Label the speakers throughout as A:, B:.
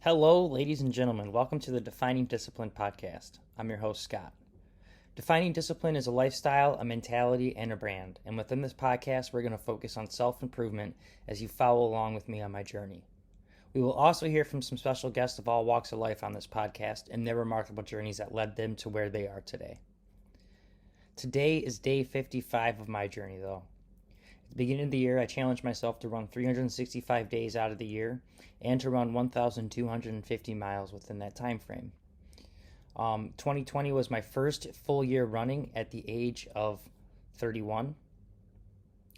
A: Hello, ladies and gentlemen. Welcome to the Defining Discipline podcast. I'm your host, Scott. Defining discipline is a lifestyle, a mentality, and a brand. And within this podcast, we're going to focus on self-improvement as you follow along with me on my journey. We will also hear from some special guests of all walks of life on this podcast and their remarkable journeys that led them to where they are today. Today is day 55 of my journey, though. At the beginning of the year, I challenged myself to run 365 days out of the year and to run 1,250 miles within that time frame. 2020 was my first full year running at the age of 31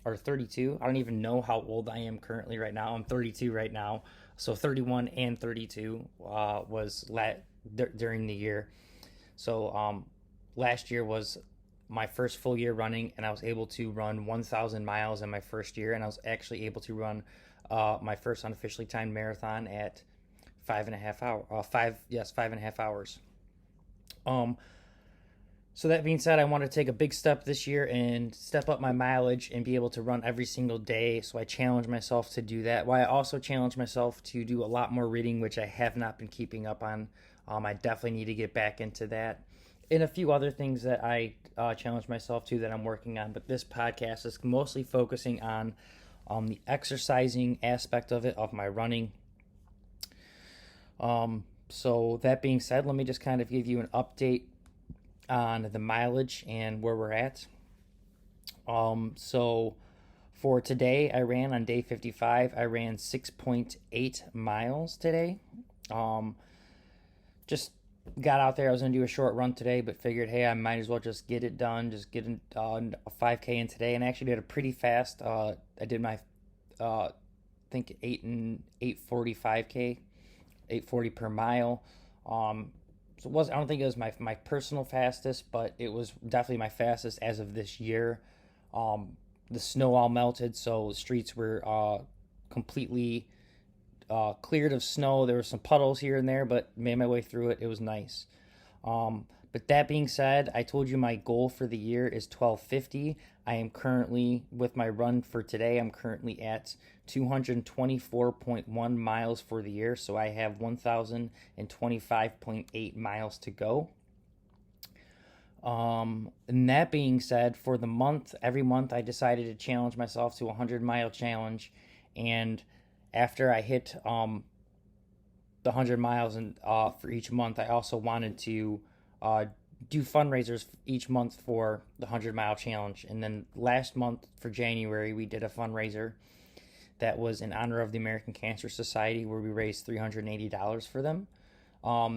A: or 32. I don't even know how old I am currently right now. I'm 32 right now. So 31 and 32 was during the year. So last year was my first full year running, and I was able to run 1,000 miles in my first year, and I was actually able to run my first unofficially timed marathon at 5.5 hours. So that being said, I want to take a big step this year and step up my mileage and be able to run every single day. So I challenge myself to do that. While I also challenge myself to do a lot more reading, which I have not been keeping up on. I definitely need to get back into that. And a few other things that I challenge myself to that I'm working on. But this podcast is mostly focusing on the exercising aspect of it, of my running. So that being said, let me just kind of give you an update on the mileage and where we're at. So for today, I ran on day 55. I ran 6.8 miles today. Just got out there. I was going to do a short run today, but figured, hey, I might as well just get it done. Just get a 5K in today, and I actually did a pretty fast. I did my, I think 8:45K, 8:40 per mile. So it was, I don't think it was my personal fastest, but it was definitely my fastest as of this year. The snow all melted, so the streets were completely cleared of snow. There were some puddles here and there, but made my way through it. It was nice. But that being said, I told you my goal for the year is 1250. I am currently, with my run for today, I'm currently at 224.1 miles for the year. So I have 1,025.8 miles to go. And that being said, for the month, every month I decided to challenge myself to a 100-mile challenge. And after I hit the 100 miles for each month, I also wanted to do fundraisers each month for the 100-mile challenge. And then last month for January, we did a fundraiser that was in honor of the American Cancer Society, where we raised $380 for them.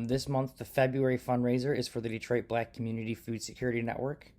A: This month, the February fundraiser is for the Detroit Black Community Food Security Network.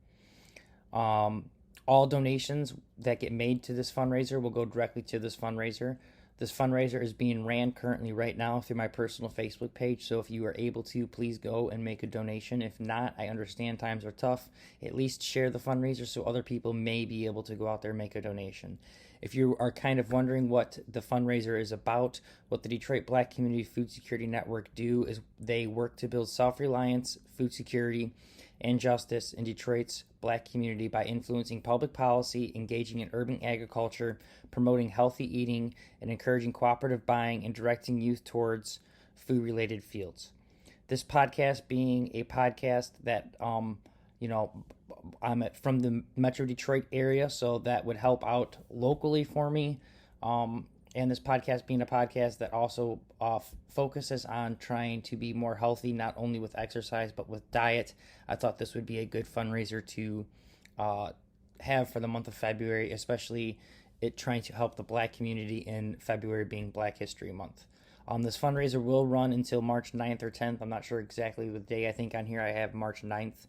A: All donations that get made to this fundraiser will go directly to this fundraiser. This fundraiser is being ran currently right now through my personal Facebook page, so if you are able to, please go and make a donation. If not, I understand times are tough. At least share the fundraiser so other people may be able to go out there and make a donation. If you are kind of wondering what the fundraiser is about, what the Detroit Black Community Food Security Network do is they work to build self-reliance, food security, and justice in Detroit's Black community by influencing public policy, engaging in urban agriculture, promoting healthy eating, and encouraging cooperative buying and directing youth towards food-related fields. This podcast being a podcast that, I'm from the Metro Detroit area, so that would help out locally for me. And this podcast being a podcast that also focuses on trying to be more healthy, not only with exercise, but with diet. I thought this would be a good fundraiser to have for the month of February, especially it trying to help the Black community in February being Black History Month. This fundraiser will run until March 9th or 10th. I'm not sure exactly the day. I think on here I have March 9th.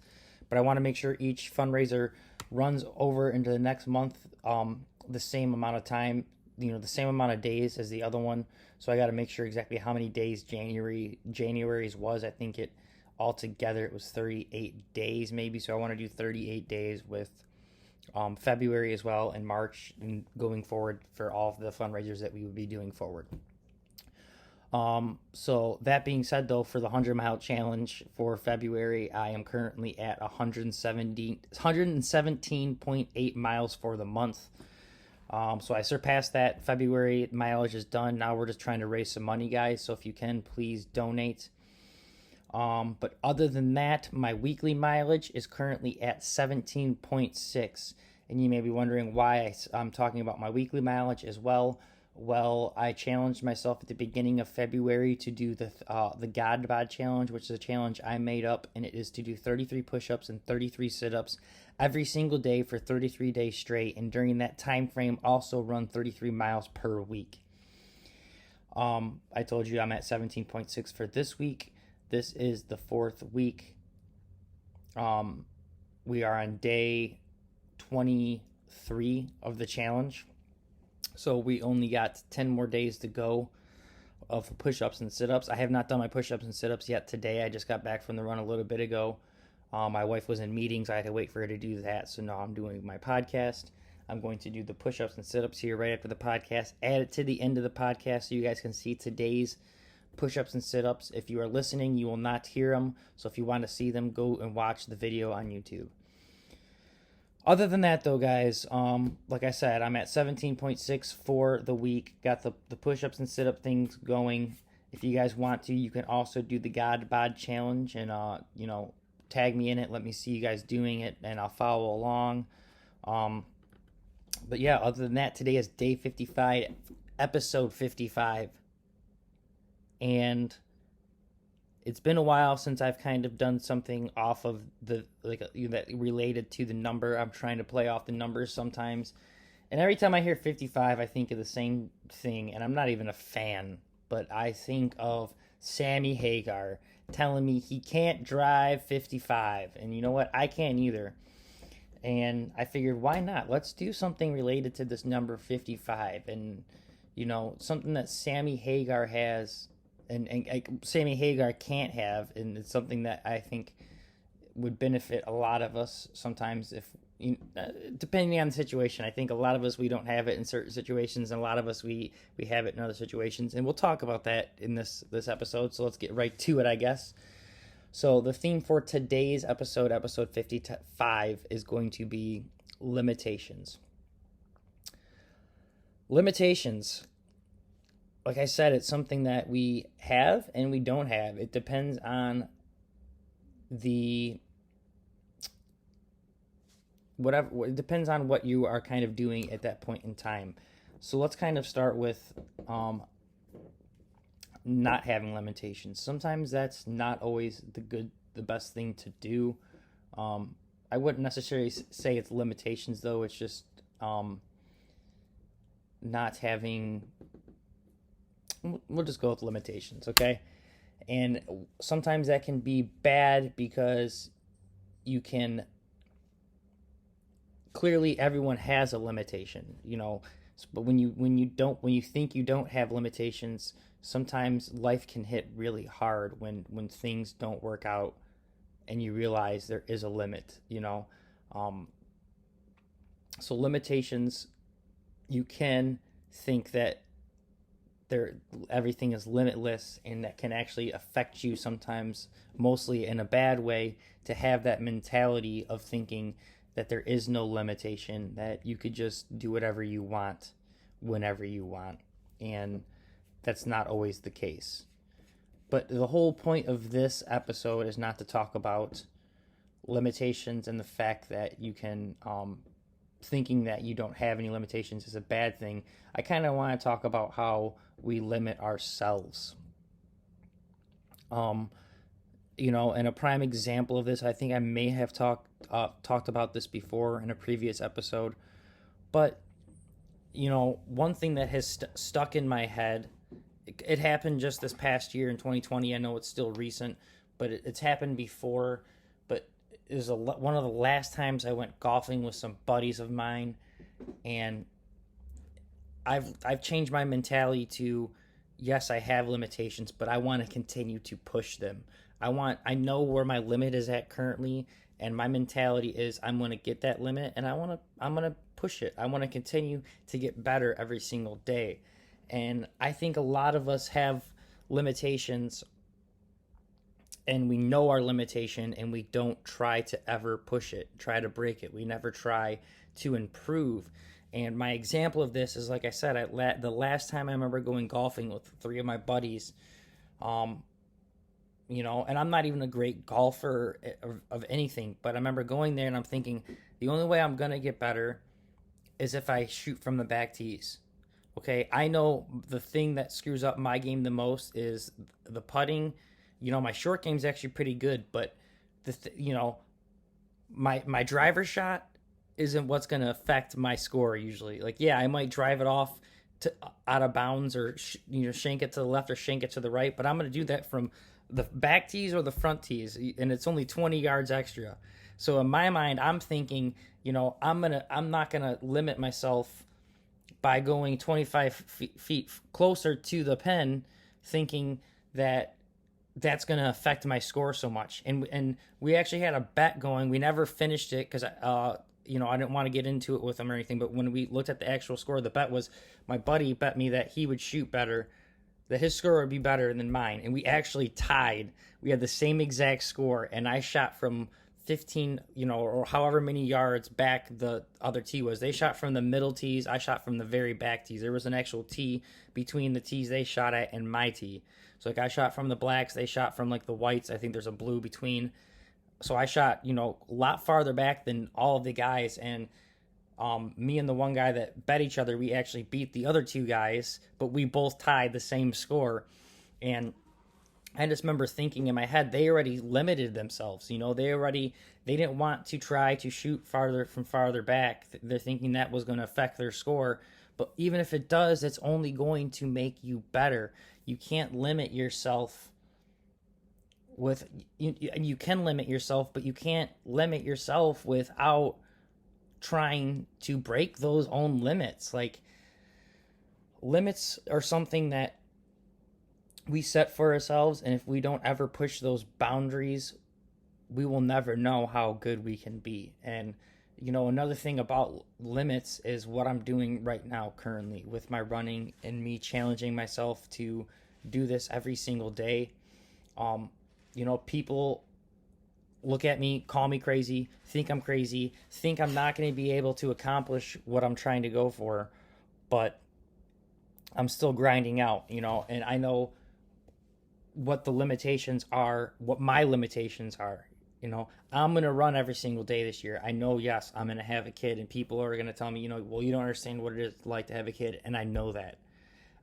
A: But I want to make sure each fundraiser runs over into the next month the same amount of time, the same amount of days as the other one. So I got to make sure exactly how many days January's was. I think it altogether it was 38 days maybe. So I want to do 38 days with February as well and March and going forward for all of the fundraisers that we would be doing forward. So that being said, though, for the 100-mile challenge for February, I am currently at 117.8 miles for the month. So I surpassed that. February mileage is done. Now we're just trying to raise some money, guys. So if you can, please donate. But other than that, my weekly mileage is currently at 17.6. And you may be wondering why I'm talking about my weekly mileage as well. Well, I challenged myself at the beginning of February to do the God Bod challenge, which is a challenge I made up, and it is to do 33 push-ups and 33 sit-ups every single day for 33 days straight, and during that time frame, also run 33 miles per week. I told you I'm at 17.6 for this week. This is the 4th week. We are on day 23 of the challenge. So we only got 10 more days to go of push-ups and sit-ups. I have not done my push-ups and sit-ups yet today. I just got back from the run a little bit ago. My wife was in meetings. I had to wait for her to do that. So now I'm doing my podcast. I'm going to do the push-ups and sit-ups here right after the podcast. Add it to the end of the podcast so you guys can see today's push-ups and sit-ups. If you are listening, you will not hear them. So if you want to see them, go and watch the video on YouTube. Other than that, though, guys, like I said, I'm at 17.6 for the week. Got the push-ups and sit-up things going. If you guys want to, you can also do the God Bod challenge and, tag me in it. Let me see you guys doing it, and I'll follow along. But yeah, other than that, today is day 55, episode 55. And it's been a while since I've kind of done something off of that related to the number. I'm trying to play off the numbers sometimes. And every time I hear 55, I think of the same thing. And I'm not even a fan, but I think of Sammy Hagar telling me he can't drive 55. And you know what? I can't either. And I figured, why not? Let's do something related to this number 55. And, something that Sammy Hagar has and Sammy Hagar can't have, and it's something that I think would benefit a lot of us sometimes if, depending on the situation. I think a lot of us, we don't have it in certain situations, and a lot of us, we have it in other situations, and we'll talk about that in this episode, so let's get right to it, I guess. So the theme for today's episode 55, is going to be limitations. Limitations. Like I said, it's something that we have and we don't have. It depends on it depends on what you are kind of doing at that point in time. So let's kind of start with not having limitations. Sometimes that's not always the best thing to do. I wouldn't necessarily say it's limitations, though. It's just not having. We'll just go with limitations, okay? And sometimes that can be bad because you can clearly, everyone has a limitation, but when you think you don't have limitations, sometimes life can hit really hard when things don't work out and you realize there is a limit. So limitations, you can think that everything is limitless, and that can actually affect you sometimes, mostly in a bad way, to have that mentality of thinking that there is no limitation, that you could just do whatever you want whenever you want. And that's not always the case. But the whole point of this episode is not to talk about limitations and the fact that you can thinking that you don't have any limitations is a bad thing. I kind of want to talk about how we limit ourselves. And a prime example of this, I think I may have talked about this before in a previous episode, but one thing that has stuck in my head, it happened just this past year in 2020. I know it's still recent, but it's happened before. But it was one of the last times I went golfing with some buddies of mine, and I've changed my mentality to, yes, I have limitations, but I want to continue to push them. I know where my limit is at currently, and my mentality is I'm going to get that limit, and I'm going to push it. I want to continue to get better every single day. And I think a lot of us have limitations, and we know our limitation, and we don't try to ever push it, try to break it. We never try to improve. And my example of this is, like I said, the last time I remember going golfing with three of my buddies, um, and I'm not even a great golfer of anything, but I remember going there and I'm thinking the only way I'm going to get better is if I shoot from the back tees. Okay, I know the thing that screws up my game the most is the putting. My short game's actually pretty good, but my driver shot isn't what's going to affect my score usually. Like, yeah, I might drive it off to out of bounds or shank it to the left or shank it to the right, but I'm going to do that from the back tees or the front tees, and it's only 20 yards extra. So in my mind, I'm thinking, I'm not gonna limit myself by going 25 feet closer to the pin, thinking that that's going to affect my score so much. And we actually had a bet going. We never finished it because I didn't want to get into it with him or anything. But when we looked at the actual score, the bet was my buddy bet me that he would shoot better, that his score would be better than mine. And we actually tied. We had the same exact score, and I shot from 15, or however many yards back the other tee was. They shot from the middle tees. I shot from the very back tees. There was an actual tee between the tees they shot at and my tee. So like I shot from the blacks. They shot from like the whites. I think there's a blue between. So I shot, a lot farther back than all of the guys. And me and the one guy that bet each other, we actually beat the other two guys, but we both tied the same score. And I just remember thinking in my head, they already limited themselves. They didn't want to try to shoot farther back. They're thinking that was going to affect their score. But even if it does, it's only going to make you better. You can't limit yourself you can limit yourself, but you can't limit yourself without trying to break those own limits. Like, limits are something that we set for ourselves, and if we don't ever push those boundaries, we will never know how good we can be. And another thing about limits is what I'm doing right now currently with my running and me challenging myself to do this every single day. People look at me, call me crazy, think I'm crazy, think I'm not going to be able to accomplish what I'm trying to go for, but I'm still grinding out, and I know what the limitations are, what my limitations are. I'm going to run every single day this year. I know, yes, I'm going to have a kid, and people are going to tell me, well, you don't understand what it is like to have a kid. And I know that.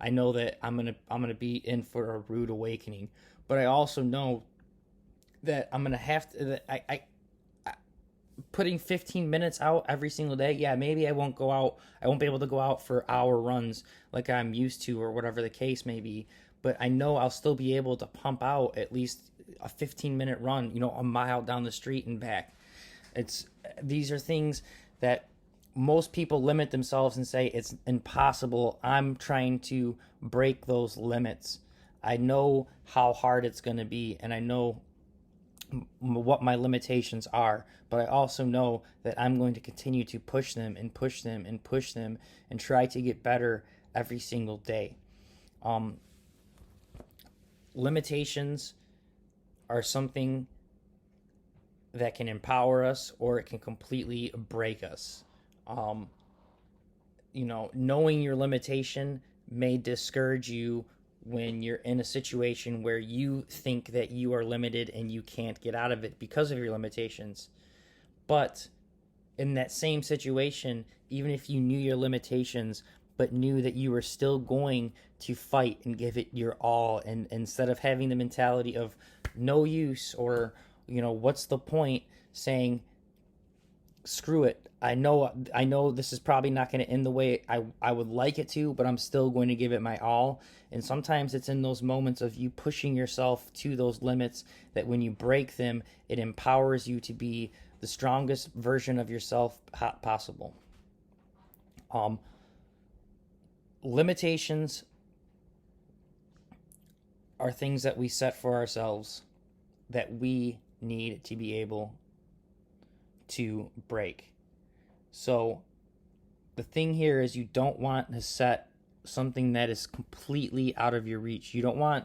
A: I'm going to be in for a rude awakening, but I also know that I'm going to have to, that I putting 15 minutes out every single day. Yeah, maybe I won't be able to go out for hour runs like I'm used to, or whatever the case may be. But I know I'll still be able to pump out at least a 15-minute run, a mile down the street and back. These are things that most people limit themselves and say it's impossible. I'm trying to break those limits. I know how hard it's going to be, and I know what my limitations are, but I also know that I'm going to continue to push them and push them and push them and try to get better every single day. Limitations are something that can empower us, or it can completely break us. Knowing your limitation may discourage you when you're in a situation where you think that you are limited and you can't get out of it because of your limitations. But in that same situation, even if you knew your limitations, but knew that you were still going to fight and give it your all, and instead of having the mentality of no use, or what's the point, saying screw it, I know this is probably not going to end the way I would like it to, but I'm still going to give it my all. And sometimes it's in those moments of you pushing yourself to those limits that when you break them, it empowers you to be the strongest version of yourself possible. Limitations are things that we set for ourselves that we need to be able to break. So the thing here is, you don't want to set something that is completely out of your reach. You don't want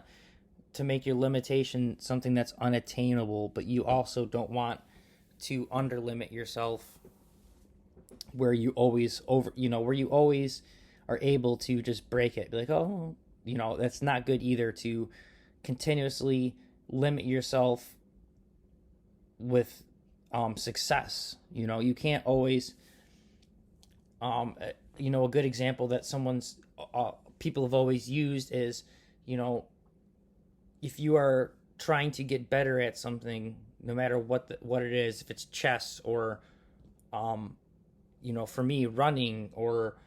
A: to make your limitation something that's unattainable, but you also don't want to underlimit yourself. where you always where you always are able to just break it. Be like, oh, that's not good either, to continuously limit yourself with success. You can't always, a good example that people have always used is, if you are trying to get better at something, no matter what it is, if it's chess or, for me, running, or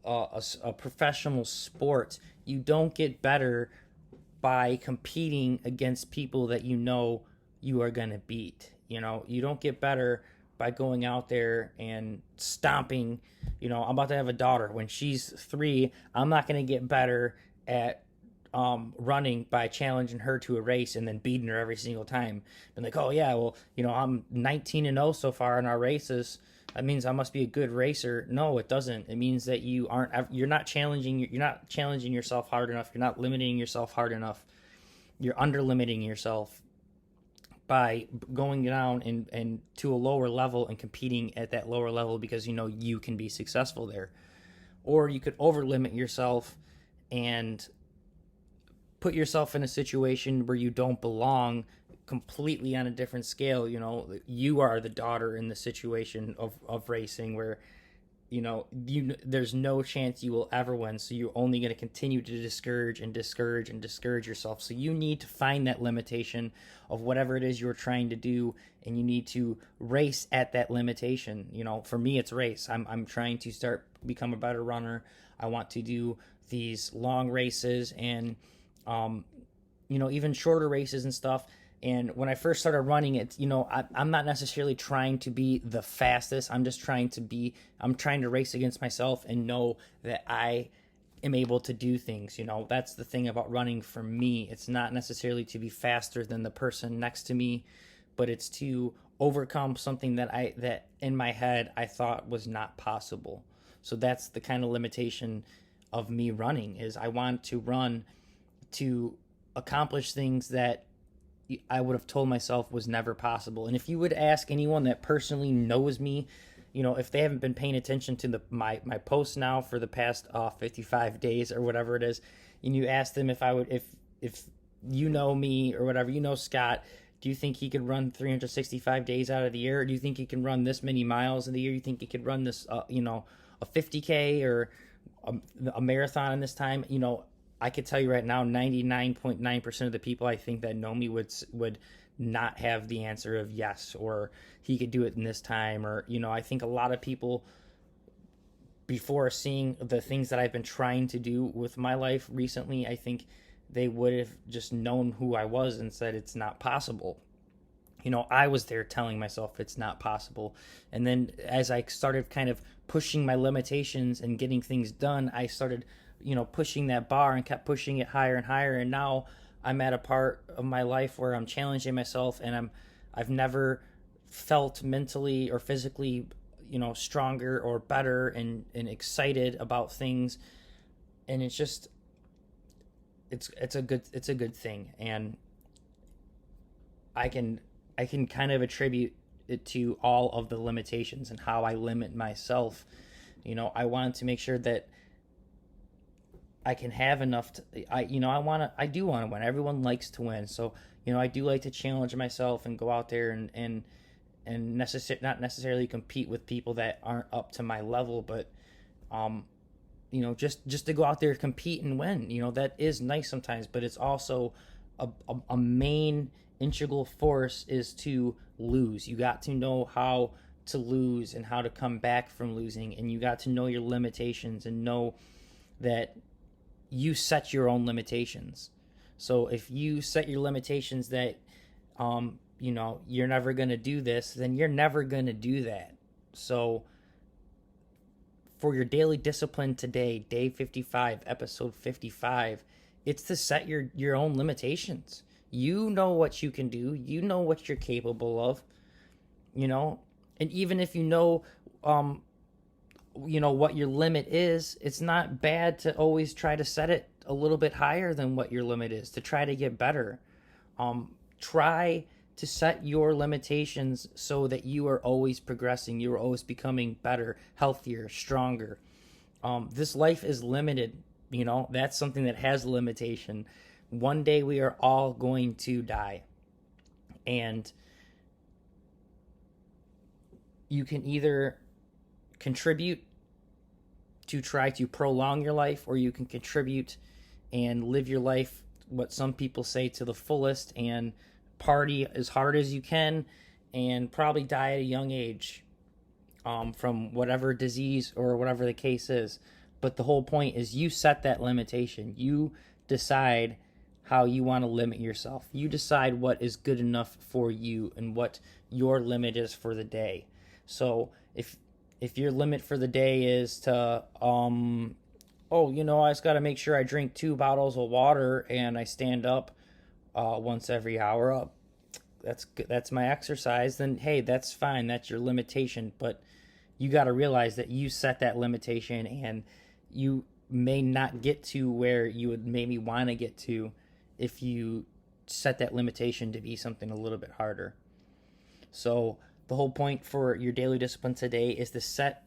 A: a professional sport, you don't get better by competing against people that you are going to beat. You don't get better by going out there and stomping. I'm about to have a daughter. When she's 3, I'm not going to get better at running by challenging her to a race and then beating her every single time. And like, oh yeah, well, I'm 19-0 so far in our races. That means I must be a good racer. No, it doesn't. It means that you're not challenging yourself hard enough. You're not limiting yourself hard enough. You're under limiting yourself by going down and to a lower level and competing at that lower level because you can be successful there. Or you could over limit yourself and put yourself in a situation where you don't belong, completely on a different scale. You are the daughter in the situation of racing where there's no chance you will ever win, so you're only going to continue to discourage yourself. So you need to find that limitation of whatever it is you're trying to do, and you need to race at that limitation. For me, it's race. I'm trying to become a better runner. I want to do these long races and even shorter races and stuff. And when I first started running, I'm not necessarily trying to be the fastest. I'm trying to race against myself and know that I am able to do things. That's the thing about running for me. It's not necessarily to be faster than the person next to me, but it's to overcome something that in my head I thought was not possible. So that's the kind of limitation of me running, is I want to run to accomplish things that I would have told myself was never possible. And if you would ask anyone that personally knows me, if they haven't been paying attention to my posts now for the past 55 days or whatever it is, and you ask them if you know me or whatever, Scott, do you think he could run 365 days out of the year? Or do you think he can run this many miles in the year? You think he could run this, a 50K or a marathon in this time? I could tell you right now, 99.9% of the people I think that know me would not have the answer of yes, or he could do it in this time, or I think a lot of people, before seeing the things that I've been trying to do with my life recently, I think they would have just known who I was and said it's not possible. I was there telling myself it's not possible. And then as I started kind of pushing my limitations and getting things done, I started pushing that bar and kept pushing it higher and higher. And now I'm at a part of my life where I'm challenging myself, and I've never felt mentally or physically, stronger or better and excited about things. And it's just, it's a good thing. And I can kind of attribute it to all of the limitations and how I limit myself. I wanted to make sure that I can have enough I do want to win. Everyone likes to win. So, I do like to challenge myself and go out there and not necessarily compete with people that aren't up to my level, but just to go out there, compete and win. That is nice sometimes, but it's also a main integral force is to lose. You got to know how to lose and how to come back from losing, and you got to know your limitations and know that you set your own limitations. So if you set your limitations that you're never going to do this, then you're never going to do that. So for your daily discipline today, day 55, episode 55, it's to set your own limitations. You know what you can do. You know what you're capable of. And even if what your limit is, it's not bad to always try to set it a little bit higher than what your limit is, to try to get better. Try to set your limitations so that you are always progressing, you are always becoming better, healthier, stronger. This life is limited, that's something that has a limitation. One day we are all going to die. And you can either contribute to try to prolong your life, or you can contribute and live your life, what some people say, to the fullest, and party as hard as you can, and probably die at a young age from whatever disease or whatever the case is. But the whole point is you set that limitation. You decide how you want to limit yourself. You decide what is good enough for you and what your limit is for the day. So if your limit for the day is to I just got to make sure I drink 2 bottles of water and I stand up once every hour, that's my exercise, then hey, that's fine. That's your limitation. But you got to realize that you set that limitation, and you may not get to where you would maybe want to get to if you set that limitation to be something a little bit harder. So the whole point for your daily discipline today is to set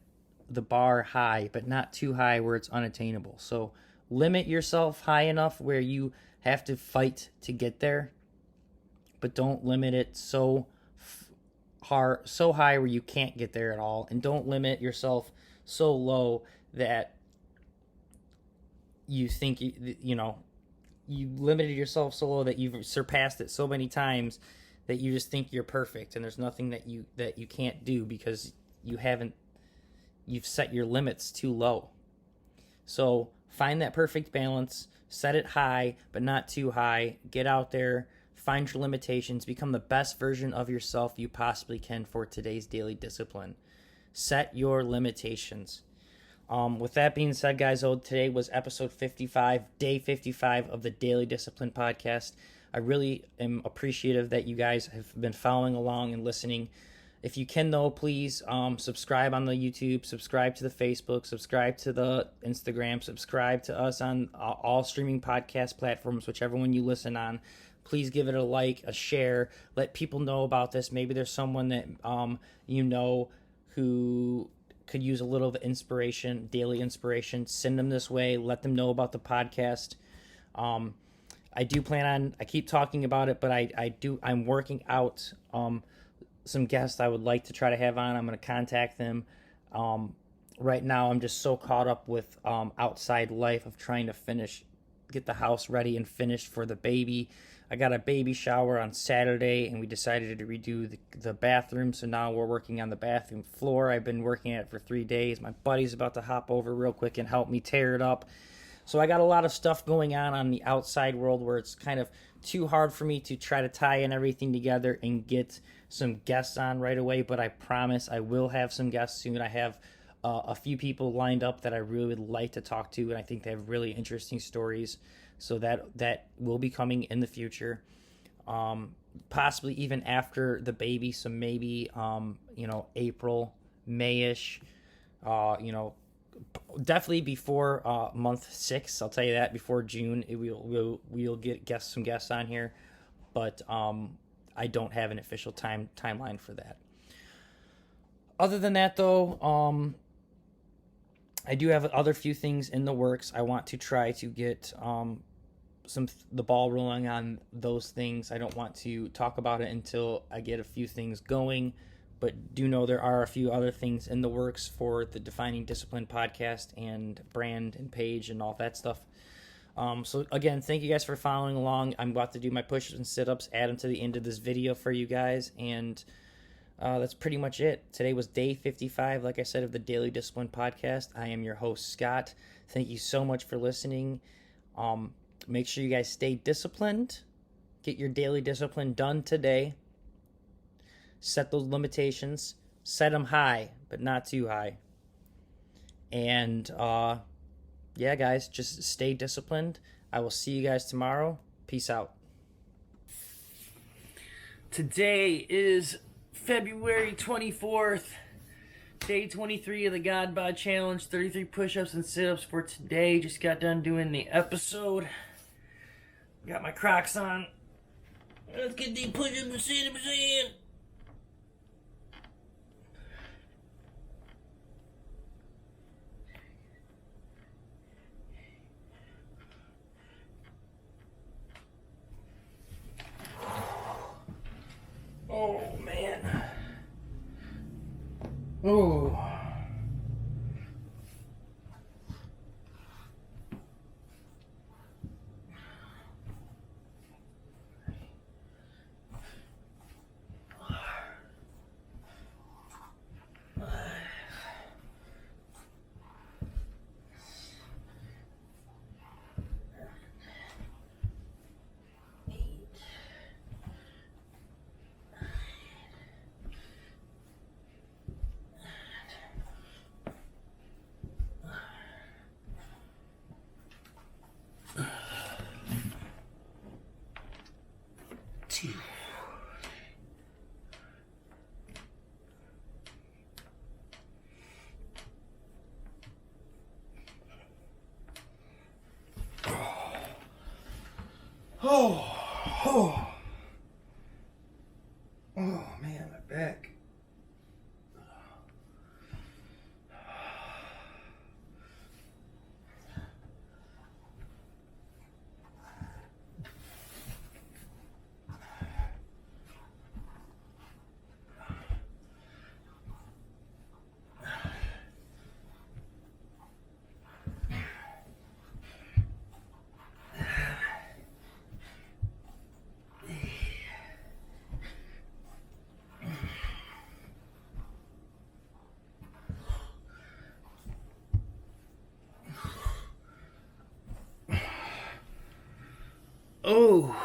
A: the bar high, but not too high where it's unattainable. So limit yourself high enough where you have to fight to get there, but don't limit it so high where you can't get there at all. And don't limit yourself so low that you think you limited yourself so low that you've surpassed it so many times that you just think you're perfect, and there's nothing that you can't do because you've set your limits too low. So find that perfect balance, set it high but not too high. Get out there, find your limitations, become the best version of yourself you possibly can for today's daily discipline. Set your limitations. With that being said, guys, today was episode 55, day 55 of the Daily Discipline Podcast. I really am appreciative that you guys have been following along and listening. If you can, though, please subscribe on the YouTube, subscribe to the Facebook, subscribe to the Instagram, subscribe to us on all streaming podcast platforms, whichever one you listen on. Please give it a like, a share. Let people know about this. Maybe there's someone that who could use a little of inspiration, daily inspiration. Send them this way. Let them know about the podcast. I do plan on, I keep talking about it, but I'm working out some guests I would like to try to have on. I'm going to contact them. Right now, I'm just so caught up with outside life of trying to get the house ready and finished for the baby. I got a baby shower on Saturday, and we decided to redo the bathroom, so now we're working on the bathroom floor. I've been working at it for 3 days. My buddy's about to hop over real quick and help me tear it up. So I got a lot of stuff going on the outside world where it's kind of too hard for me to try to tie in everything together and get some guests on right away, but I promise I will have some guests soon. I have a few people lined up that I really would like to talk to, and I think they have really interesting stories. So that will be coming in the future, possibly even after the baby. So maybe April, May-ish, definitely before month 6. I'll tell you that, before June we'll get some guests on here, but I don't have an official timeline for that. Other than that, though, I do have other few things in the works. I want to try to get the ball rolling on those things. I don't want to talk about it until I get a few things going, but do know there are a few other things in the works for the Defining Discipline podcast and brand and page and all that stuff. So again, thank you guys for following along. I'm about to do my push-ups and sit-ups, add them to the end of this video for you guys, and that's pretty much it. Today was day 55, like I said, of the Daily Discipline Podcast. I am your host, Scott. Thank you so much for listening. Make sure you guys stay disciplined. Get your daily discipline done today. Set those limitations. Set them high, but not too high. And, yeah, guys, just stay disciplined. I will see you guys tomorrow. Peace out. Today is February 24th, day 23 of the God Bod Challenge. 33 push-ups and sit-ups for today. Just got done doing the episode. Got my Crocs on. Let's get these push-ups in. Oh, man. Oh. Oh, oh, oh man, my back. Oh.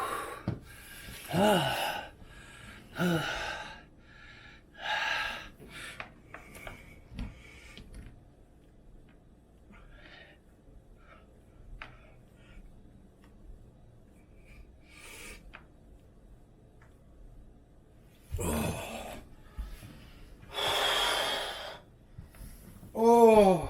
A: Oh.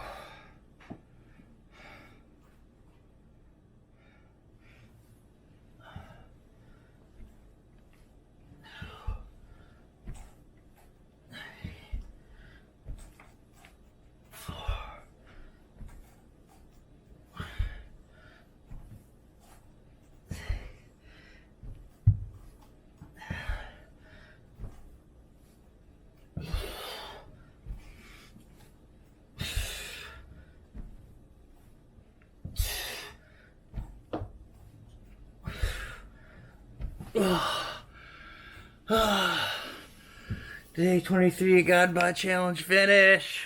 A: Day 23 God Bod Challenge finish.